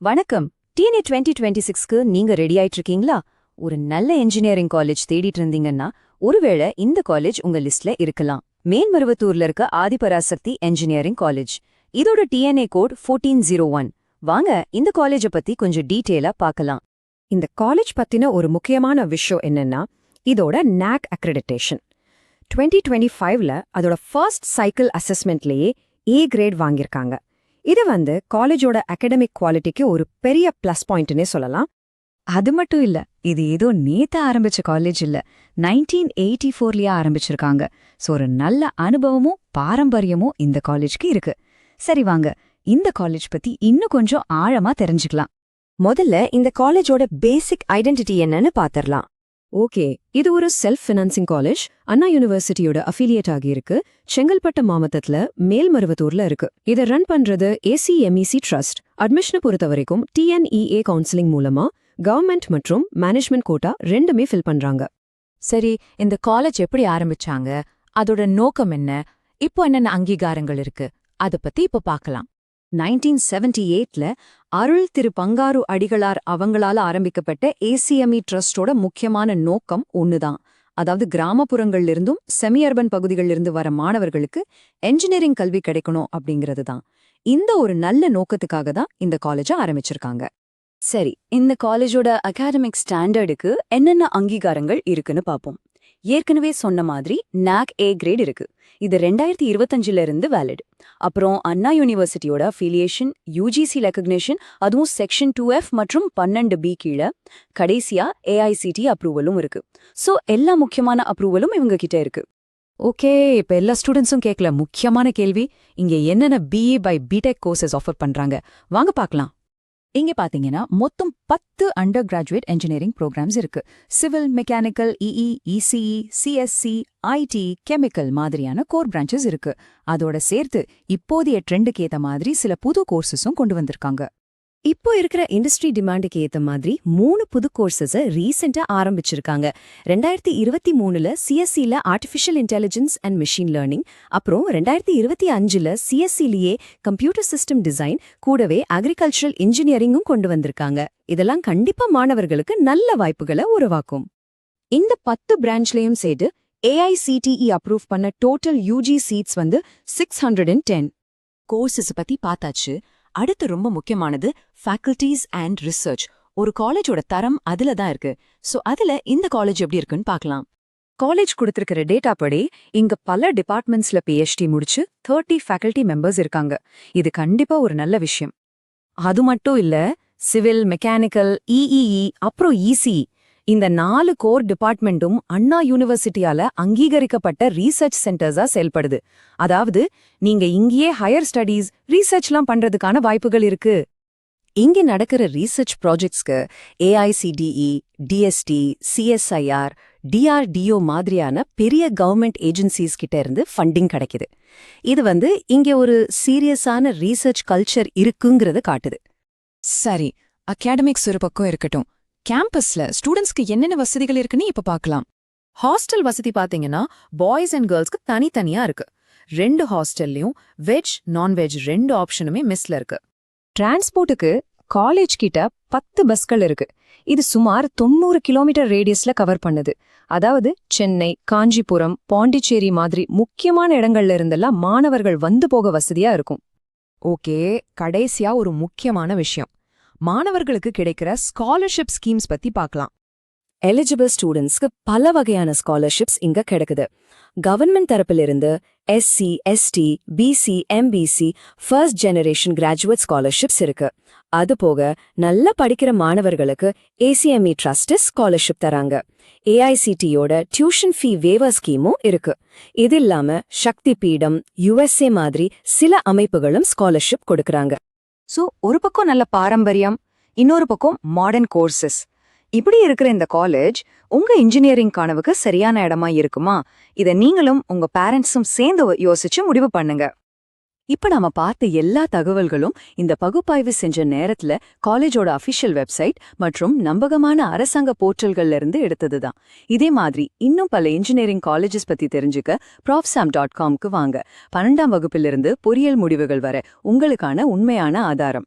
வணக்கம். டிஎன்ஏ 2026க்கு நீங்க ரெடி ஆயிட்டு இருக்கீங்களா? ஒரு நல்ல இன்ஜினியரிங் காலேஜ் தேடிட்டு இருந்தீங்கன்னா ஒருவேளை இந்த காலேஜ் உங்க லிஸ்ட்ல இருக்கலாம். மேல்மருவத்தூர்ல இருக்க ஆதிபராசக்தி இன்ஜினியரிங் காலேஜ். இதோட டிஎன்ஏ கோட் 1401. வாங்க இந்த காலேஜ பத்தி கொஞ்சம் டீட்டெயிலா பார்க்கலாம். இந்த காலேஜ் பத்தின ஒரு முக்கியமான விஷயம் என்னன்னா இதோட NAAC அக்ரெடிட்டேஷன். 2025ல அதோட ஃபர்ஸ்ட் சைக்கிள் அசஸ்மெண்ட்லயே A கிரேட் வாங்கியிருக்காங்க. இது காலேஜோட அகாடமிக் குவாலிட்டிக்கு ஒரு பெரிய பிளஸ் பாயிண்ட்னே சொல்லலாம். அது மட்டும் இல்ல, இது ஏதோ நேத்த ஆரம்பிச்ச காலேஜ் இல்ல, 1984லயே ஆரம்பிச்சிருக்காங்க. சோ ஒரு நல்ல அனுபவமும் பாரம்பரியமும் இந்த காலேஜ்க்கு இருக்கு. சரி வாங்க, இந்த காலேஜ் பத்தி இன்னும் கொஞ்சம் ஆழமா தெரிஞ்சுக்கலாம். முதல்ல இந்த காலேஜோட பேசிக் ஐடென்டிட்டி என்னன்னு பாத்திரலாம். ஓகே, இது ஒரு செல்ஃப் ஃபினான்சிங் காலேஜ். அண்ணா யூனிவர்சிட்டியோட அஃபிலியேட் ஆகியிருக்கு. செங்கல்பட்டு மாவட்டத்துல மேல்மருவத்தூர்ல இருக்கு. இதை ரன் பண்றது ACMEC ட்ரஸ்ட். அட்மிஷனை பொறுத்த வரைக்கும் TNEA கவுன்சிலிங் மூலமா கவர்மெண்ட் மற்றும் மேனேஜ்மெண்ட் கோட்டா ரெண்டுமே ஃபில் பண்றாங்க. சரி, இந்த காலேஜ் எப்படி ஆரம்பிச்சாங்க, அதோட நோக்கம் என்ன, இப்போ என்னென்ன அங்கீகாரங்கள் இருக்கு, அத பத்தி இப்ப பார்க்கலாம். 1978ல அருள் திரு பங்காரு அடிகளார் அவங்களால ஆரம்பிக்கப்பட்ட ACME ட்ரஸ்டோட முக்கியமான நோக்கம் ஒண்ணுதான். அதாவது கிராமப்புறங்கள்ல இருந்தும் செமி அர்பன் பகுதிகளில் இருந்து வர மாணவர்களுக்கு என்ஜினியரிங் கல்வி கிடைக்கணும் அப்படிங்கிறது தான். இந்த ஒரு நல்ல நோக்கத்துக்காக தான் இந்த காலேஜை ஆரம்பிச்சிருக்காங்க. சரி, இந்த காலேஜோட அகாடமிக் ஸ்டாண்டர்டுக்கு என்னென்ன அங்கீகாரங்கள் இருக்குன்னு பாப்போம். ஏற்கனவே சொன்ன மாதிரி NAAC A கிரேட் இருக்கு. இது 2025ல இருந்து வேலிட். அப்புறம் அண்ணா யூனிவர்சிட்டியோட அஃபிலியேஷன், UGC ரெகக்னிஷன், அதுவும் செக்ஷன் 2F மற்றும் 12B கீழே. கடைசியா AICT அப்ரூவலும் இருக்கு. சோ எல்லா முக்கியமான அப்ரூவலும் இவங்க கிட்ட இருக்கு. ஓகே, இப்ப எல்லா ஸ்டூடெண்ட்ஸும் கேட்கல முக்கியமான கேள்வி, இங்க என்னென்ன BA by BTech courses offer பண்றாங்க, வாங்க பார்க்கலாம். இங்க பாத்தீங்கன்னா மொத்தம் 10 அண்டர் கிராஜுவேட் என்ஜினியரிங் ப்ரோக்ராம்ஸ் இருக்கு. Civil, mechanical, ECE, CSC, IT, chemical மாதிரியான கோர் பிரான்ச்சஸ் இருக்கு. அதோட சேர்த்து இப்போதைய ட்ரெண்டுக்கு ஏத்த மாதிரி சில புது கோர்சஸும் கொண்டு வந்திருக்காங்க. இப்போ இருக்கிற இண்டஸ்ட்ரி டிமாண்டுக்கு ஏத்த மாதிரி 3 புது கோர்சஸை ரீசெண்டா ஆரம்பிச்சிருக்காங்க. 2023ல CSCல artificial intelligence and machine learning, அப்புறம் 2025ல CSCலயே கம்ப்யூட்டர் சிஸ்டம் டிசைன், கூடவே அக்ரிகல்ச்சரல் இன்ஜினியரிங்கும் கொண்டு வந்திருக்காங்க. இதெல்லாம் கண்டிப்பா மாணவர்களுக்கு நல்ல வாய்ப்புகளை உருவாக்கும். இந்த 10 பிரான்ச்லயும் சேர்த்து AICTE அப்ரூவ் பண்ண டோட்டல் UG சீட்ஸ் 610. கோர்சஸ் பத்தி பார்த்தாச்சு. அடுத்து ரொம்ப முக்கியமானது ஃபேக்கல்டிஸ் அண்ட் ரிசர்ச். ஒரு காலேஜோட தரம் அதுல தான் இருக்கு. சோ அதுல இந்த காலேஜ் எப்படி இருக்குன்னு பார்க்கலாம். காலேஜ் கொடுத்திருக்கிற டேட்டா படி இங்க பல டிபார்ட்மெண்ட்ஸ்ல PhD முடிச்சு 30 ஃபேக்கல்டி மெம்பர்ஸ் இருக்காங்க. இது கண்டிப்பா ஒரு நல்ல விஷயம். அது மட்டும் இல்ல, சிவில், மெக்கானிக்கல், EEE அப்புறம் ECE இந்த 4 கோர் டிபார்ட்மெண்ட்டும் அண்ணா யூனிவர்சிட்டியால அங்கீகரிக்கப்பட்ட ரீசர்ச் சென்டர்ஸா செயல்படுது. அதாவது நீங்க இங்கேயே ஹையர் ஸ்டடீஸ், ரீசர்ச்லாம் பண்றதுக்கான வாய்ப்புகள் இருக்கு. இங்க நடக்கிற research ப்ராஜெக்ட்ஸ்க்கு AICDE, DST, CSIR, DRDO மாதிரியான பெரிய கவர்மெண்ட் ஏஜென்சிஸ் கிட்ட இருந்து ஃபண்டிங் கிடைக்குது. இது இங்க ஒரு சீரியஸான ரீசர்ச் கல்ச்சர் இருக்குங்கிறத காட்டுது. சரி, அகாடமிக்ஸ் ஒரு பக்கம் இருக்கட்டும். கேம்பஸ்ல ஸ்டூடெண்ட்ஸ்க்கு என்னென்ன வசதிகள் இருக்குன்னு இப்ப பார்க்கலாம். ஹாஸ்டல் வசதி பாத்தீங்கன்னா பாய்ஸ் அண்ட் கேர்ள்ஸ்க்கு தனித்தனியா இருக்கு. 2 ஹாஸ்டல்லையும் வெஜ், நான்வெஜ் 2 ஆப்ஷனுமே மெஸ்ல இருக்கு. டிரான்ஸ்போர்ட்டுக்கு காலேஜ் கிட்ட 10 பஸ்கள் இருக்கு. இது சுமார் 90 கிலோமீட்டர் ரேடியஸ்ல கவர் பண்ணுது. அதாவது சென்னை, காஞ்சிபுரம், பாண்டிச்சேரி மாதிரி முக்கியமான இடங்கள்ல இருந்தெல்லாம் மாணவர்கள் வந்து போக வசதியா இருக்கும். ஓகே, கடைசியா ஒரு முக்கியமான விஷயம், மாணவர்களுக்கு கிடைக்கிற ஸ்காலர்ஷிப் ஸ்கீம்ஸ் பத்தி பார்க்கலாம். எலிஜிபிள் ஸ்டூடெண்ட்ஸ்க்கு பல வகையான ஸ்காலர்ஷிப்ஸ் இங்க கிடைக்குது. கவர்மெண்ட் தரப்பிலிருந்து SC, ST, BC, MBC, first generation graduate scholarships இருக்கு. அது போக நல்லா படிக்கிற மாணவர்களுக்கு ACME ட்ரஸ்ட் ஸ்காலர்ஷிப் தராங்க. AICTயோட டியூஷன் ஃபீ வேவர் ஸ்கீமும் இருக்கு. இது இல்லாம சக்தி பீடம், USA மாதிரி சில அமைப்புகளும் ஸ்காலர்ஷிப் கொடுக்கறாங்க. சோ ஒரு பக்கம் நல்ல பாரம்பரியம், இன்னொரு பக்கம் மாடர்ன் கோர்சஸ். இப்படி இருக்கிற இந்த காலேஜ் உங்க இன்ஜினியரிங் கனவுக்கு சரியான இடமா இருக்குமா? இத நீங்களும் உங்க பேரண்ட்ஸும் சேர்ந்து யோசிச்சு முடிவு பண்ணுங்க. இப்ப நாம பார்த்த எல்லா தகவல்களும் இந்த பகுப்பாய்வு செஞ்ச நேரத்துல காலேஜோட அஃபிஷியல் வெப்சைட் மற்றும் நம்பகமான அரசாங்க போர்ட்டல்கள்ல இருந்து எடுத்ததுதான். இதே மாதிரி இன்னும் பல இன்ஜினியரிங் காலேஜஸ் பத்தி தெரிஞ்சுக்க profsam.comக்கு வாங்க. 12ஆம் வகுப்பிலிருந்து பொறியியல் முடிவுகள் வர உங்களுக்கான உண்மையான ஆதாரம்.